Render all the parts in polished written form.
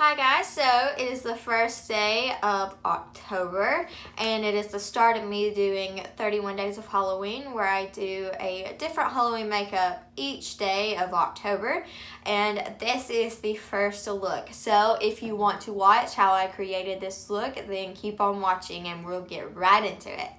Hi guys, so it is the first day of October and it is the start of me doing 31 days of Halloween where I do a different Halloween makeup each day of October, and this is the first look. So if you want to watch how I created this look, then keep on watching and we'll get right into it.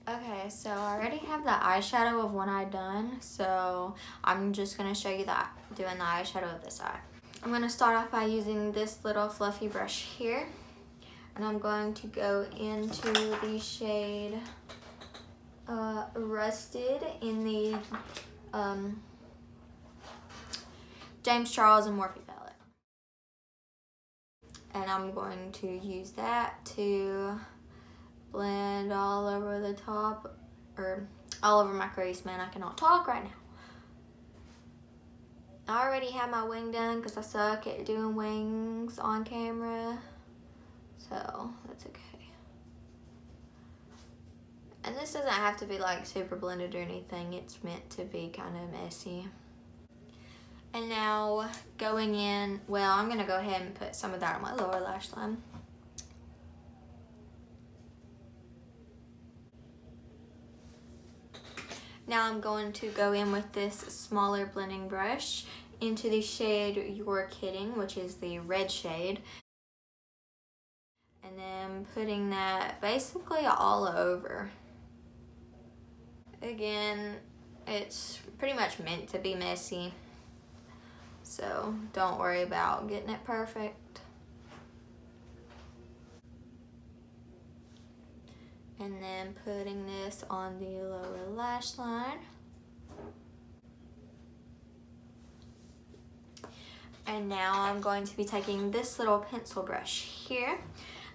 Okay, so I already have the eyeshadow of one eye done, so I'm just going to show you that doing the eyeshadow of this eye. I'm going to start off by using this little fluffy brush here, and I'm going to go into the shade Rusted in the James Charles and Morphe palette. And I'm going to use that to blend all over the top, or all over my crease. Man, I cannot talk right now. I already have my wing done because I suck at doing wings on camera, so that's okay. And this doesn't have to be like super blended or anything, it's meant to be kind of messy. And now going in, well, I'm gonna go ahead and put some of that on my lower lash line. Now I'm going to go in with this smaller blending brush into the shade You're Kidding, which is the red shade. And then putting that basically all over. Again, it's pretty much meant to be messy, so don't worry about getting it perfect. And then putting this on the lower lash line. And now I'm going to be taking this little pencil brush here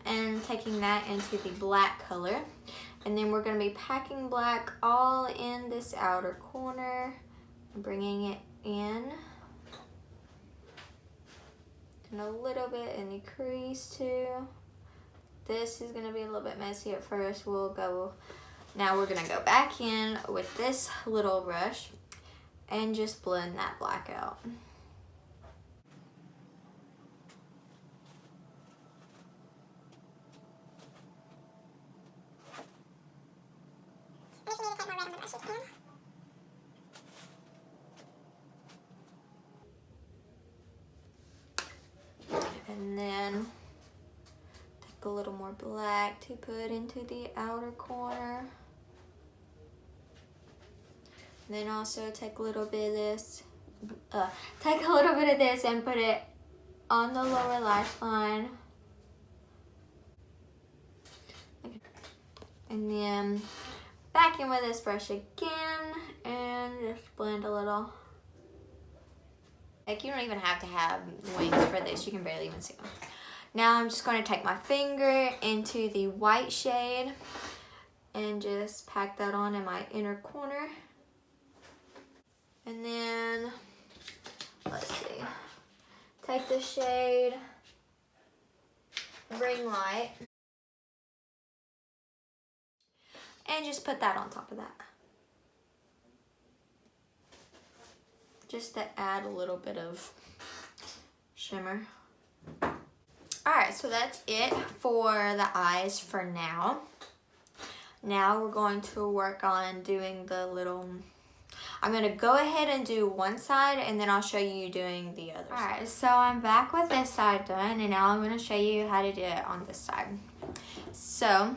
and taking that into the black color. And then we're going to be packing black all in this outer corner, bringing it in. And a little bit in the crease too. This is gonna be a little bit messy at first. Now we're gonna go back in with this little brush and just blend that black out. And then a little more black to put into the outer corner. And then also take a little bit of this, and put it on the lower lash line. And then back in with this brush again and just blend a little. Like, you don't even have to have wings for this, you can barely even see them. Now I'm just going to take my finger into the white shade and just pack that on in my inner corner. And then, let's see, take the shade Ring Light and just put that on top of that. Just to add a little bit of shimmer. Alright, so that's it for the eyes for now. Now we're going to work on doing the little... I'm going to go ahead and do one side and then I'll show you doing the other side. Alright, so I'm back with this side done and now I'm going to show you how to do it on this side. So,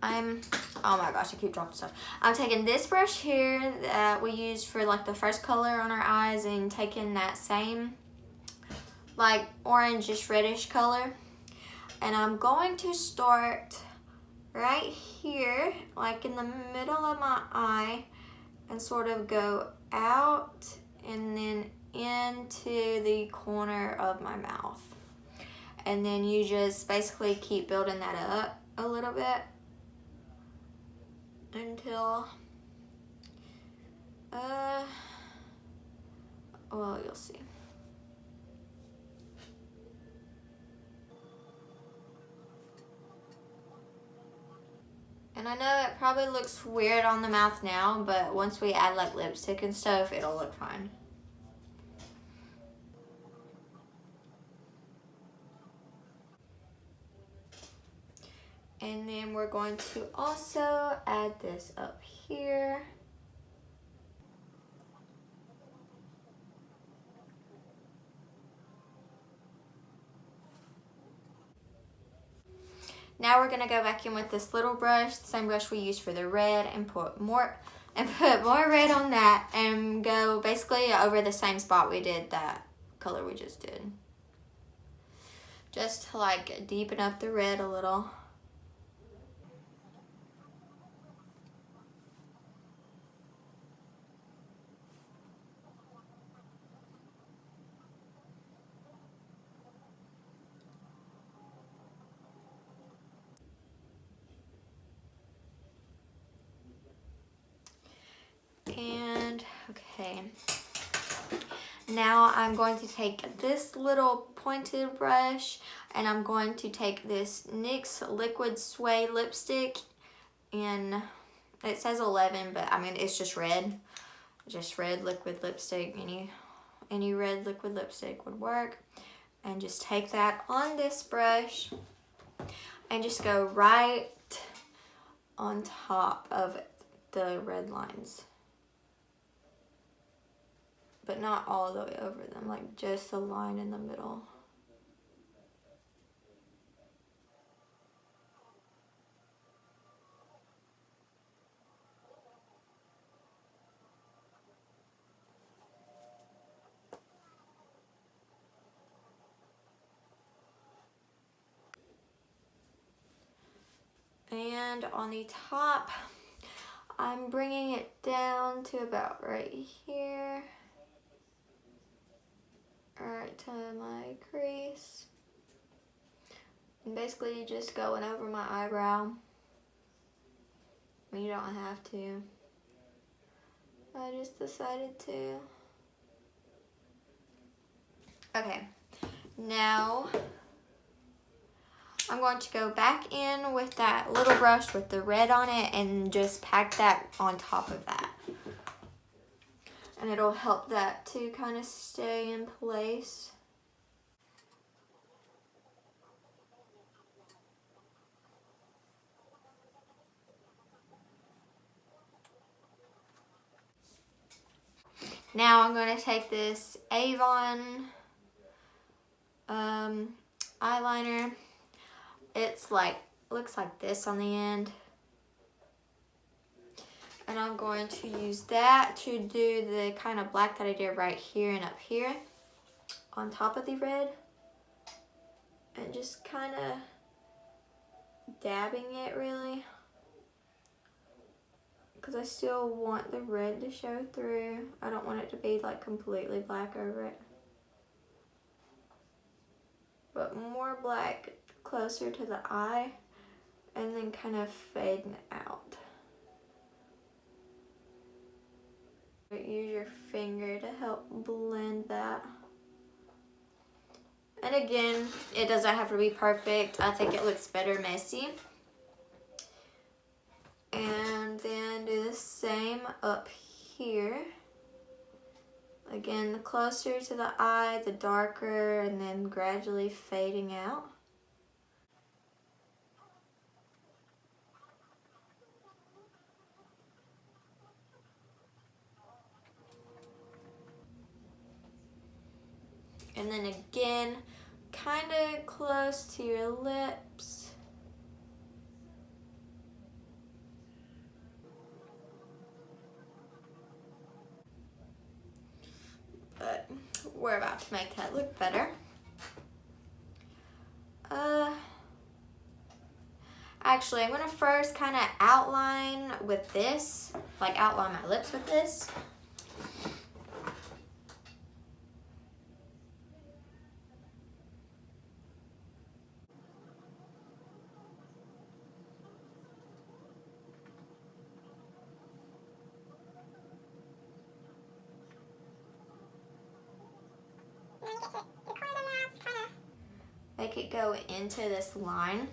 oh my gosh, I keep dropping stuff. I'm taking this brush here that we used for like the first color on our eyes and taking that same like orangish reddish color, and I'm going to start right here like in the middle of my eye and sort of go out and then into the corner of my mouth, and then you just basically keep building that up a little bit until well, you'll see. And I know it probably looks weird on the mouth now, but once we add like lipstick and stuff, it'll look fine. And then we're going to also add this up here. Now we're gonna go back in with this little brush, the same brush we used for the red, and put more red on that, and go basically over the same spot we did that color we just did. Just to like deepen up the red a little. And okay, now I'm going to take this little pointed brush and I'm going to take this NYX Liquid Sway lipstick, and it says 11, but I mean it's just red liquid lipstick. Any red liquid lipstick would work. And just take that on this brush and just go right on top of the red lines. But not all the way over them, like just a line in the middle. And on the top, I'm bringing it down to about right here. Right to my crease. And basically just going over my eyebrow. I mean, you don't have to. I just decided to. Okay, now I'm going to go back in with that little brush with the red on it and just pack that on top of that. And it'll help that to kind of stay in place. Now I'm going to take this Avon eyeliner. It's like, looks like this on the end. And I'm going to use that to do the kind of black that I did right here and up here on top of the red. And just kind of dabbing it really. Because I still want the red to show through. I don't want it to be like completely black over it. But more black closer to the eye and then kind of fading out. Use your finger to help blend that. And again, it doesn't have to be perfect. I think it looks better messy. And then do the same up here. Again, the closer to the eye, the darker, and then gradually fading out. And then again, kind of close to your lips. But we're about to make that look better. Actually, I'm gonna first kind of outline with this, like outline my lips with this. Make it go into this line.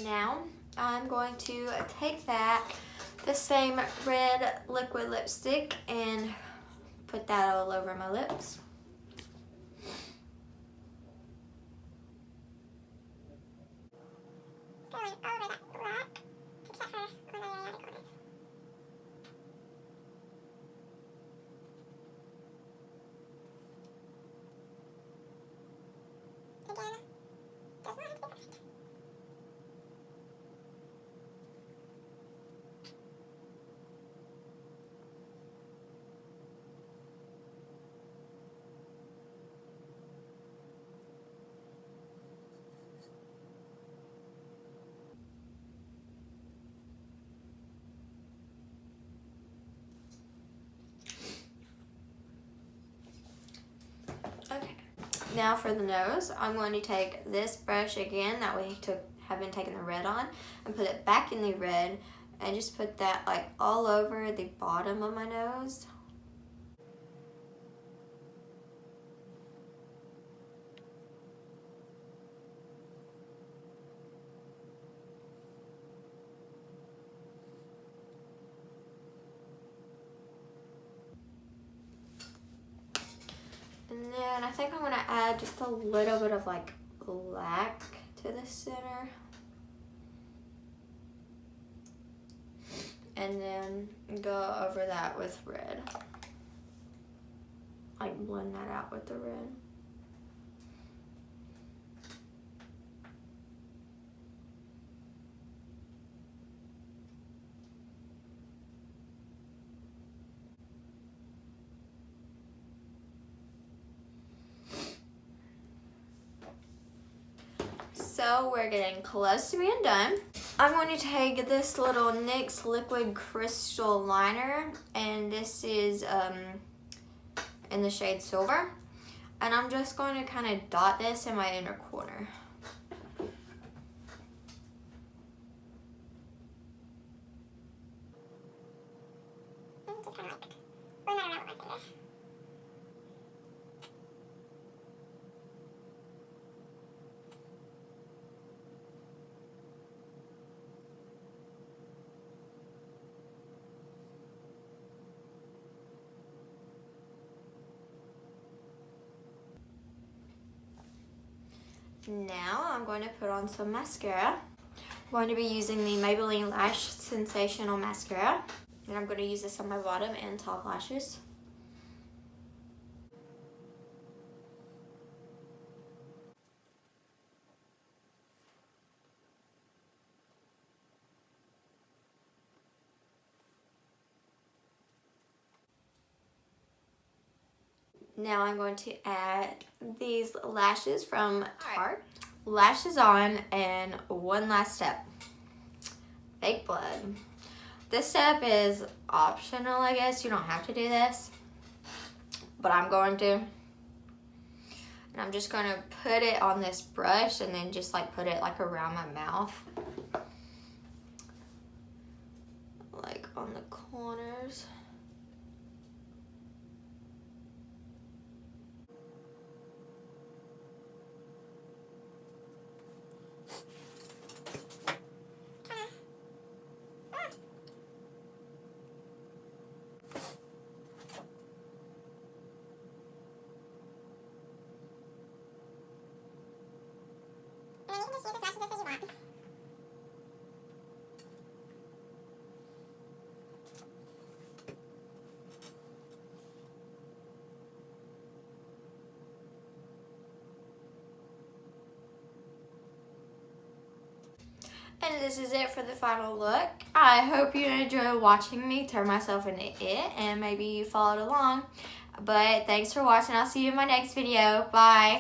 Now I'm going to take the same red liquid lipstick and put that all over my lips. Going over that black, except for on the other corners. Again, does not have to be perfect. Okay. Now for the nose, I'm going to take this brush again that we have been taking the red on and put it back in the red and just put that like all over the bottom of my nose. And then I think I'm going to add just a little bit of like black to the center. And then go over that with red. Like blend that out with the red. So we're getting close to being done. I'm going to take this little NYX liquid crystal liner, and this is in the shade Silver. And I'm just going to kind of dot this in my inner corner. Just kind of like blend that around with my finger. Now I'm going to put on some mascara. I'm going to be using the Maybelline Lash Sensational Mascara. And I'm going to use this on my bottom and top lashes. Now I'm going to add these lashes from Tarte. Lashes on, and one last step. Fake blood. This step is optional, I guess. You don't have to do this, but I'm going to. And I'm just going to put it on this brush and then just like put it like around my mouth. Like on the corners. And then you can just use as much of this as you want. And this is it for the final look. I hope you enjoyed watching me turn myself into it, and maybe you followed along. But thanks for watching. I'll see you in my next video. Bye.